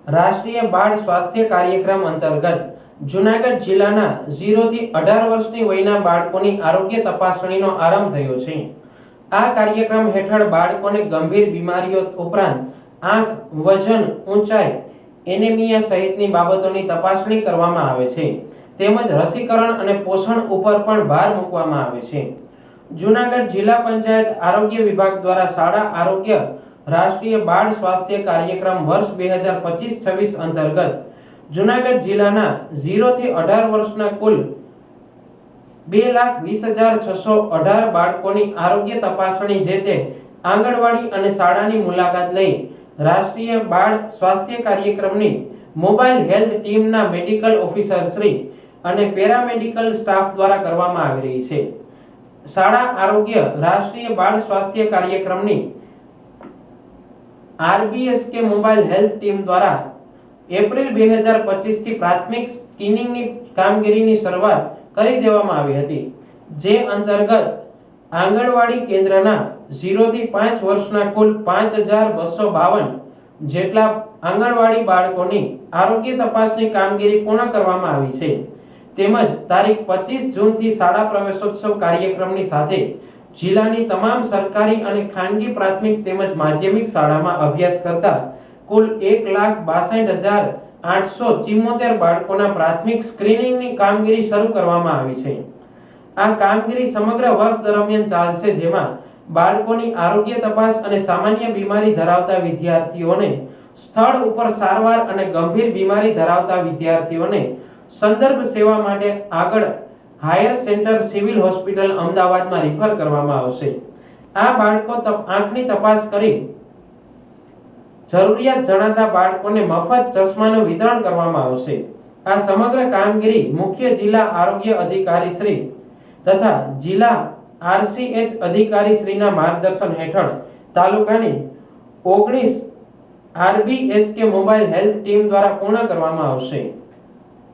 રાષ્ટ્રીય બાળ સ્વાસ્થ્ય કાર્યક્રમ અંતર્ગત જૂનાગઢ જિલ્લાના 0 થી 18 વર્ષની વયના બાળકોની આરોગ્ય તપાસણીનો આરંભ થયો છે। આ કાર્યક્રમ હેઠળ બાળકોને ગંભીર બીમારીઓ ઉપરાંત આંખ, વજન, ઊંચાઈ, એનેમિયા સહિતની બાબતોની તપાસણી કરવામાં આવે છે તેમજ રસીકરણ અને પોષણ ઉપર પણ ભાર મૂકવામાં આવે છે। જૂનાગઢ જિલ્લા પંચાયત આરોગ્ય વિભાગ દ્વારા શાળા આરોગ્ય રાષ્ટ્રીય બાળ સ્વાસ્થ્ય કાર્યક્રમ વર્ષ 2025-26 અંતર્ગત જૂનાગઢ જિલ્લાના 0 થી 18 વર્ષના કુલ 2,20,618 બાળકોની આરોગ્ય તપાસણી જે તે આંગણવાડી અને શાળાની મુલાકાત લઈ રાષ્ટ્રીય બાળ સ્વાસ્થ્ય કાર્યક્રમની મોબાઈલ હેલ્થ ટીમના મેડિકલ ઓફિસર શ્રી અને પેરામેડિકલ સ્ટાફ દ્વારા કરવામાં આવી રહી છે। શાળા આરોગ્ય રાષ્ટ્રીય બાળ સ્વાસ્થ્ય કાર્યક્રમની આરબીએસકે મોબાઈલ હેલ્થ ટીમ દ્વારા એપ્રિલ 2025 થી પ્રાથમિક સ્ક્રીનિંગની કામગીરીની શરૂઆત કરી દેવામાં આવી હતી, જે અંતર્ગત આંગણવાડી કેન્દ્રના 0 થી 5 વર્ષના કુલ 5,252 જેટલા આંગણવાડી બાળકોની આરોગ્ય તપાસની કામગીરી પૂર્ણ કરવામાં આવી છે તેમજ તારીખ 25 જૂનથી શાળા પ્રવેશોત્સવ કાર્યક્રમની સાથે જિલ્લાની તમામ સરકારી અને ખાનગી પ્રાથમિક તેમજ માધ્યમિક શાળામાં અભ્યાસ કરતા કુલ 1,62,874 બાળકોના પ્રાથમિક સ્ક્રીનિંગની કામગીરી શરૂ કરવામાં આવી છે। આ કામગીરી સમગ્ર વર્ષ દરમિયાન ચાલશે, જેમાં બાળકોની આરોગ્ય તપાસ અને સામાન્ય બીમારી ધરાવતા વિદ્યાર્થીઓને સ્થળ ઉપર સારવાર અને ગંભીર બીમારી ધરાવતા વિદ્યાર્થીઓને સંદર્ભ સેવા માટે આગળ હાયર સેન્ટર સિવિલ હોસ્પિટલ અમદાવાદમાં રિફર કરવામાં આવશે। આ બાળકો આંખની તપાસ કરી જરૂરિયાત જણાતા બાળકોને મફત ચશ્માનું વિતરણ કરવામાં આવશે। આ સમગ્ર કામગીરી મુખ્ય જિલ્લા આરોગ્ય અધિકારી શ્રી તથા જિલ્લા આરસીએચ અધિકારી શ્રીના માર્ગદર્શન હેઠળ તાલુકાની 19 આરબીએસકે મોબાઈલ હેલ્થ ટીમ દ્વારા પૂર્ણ કરવામાં આવશે।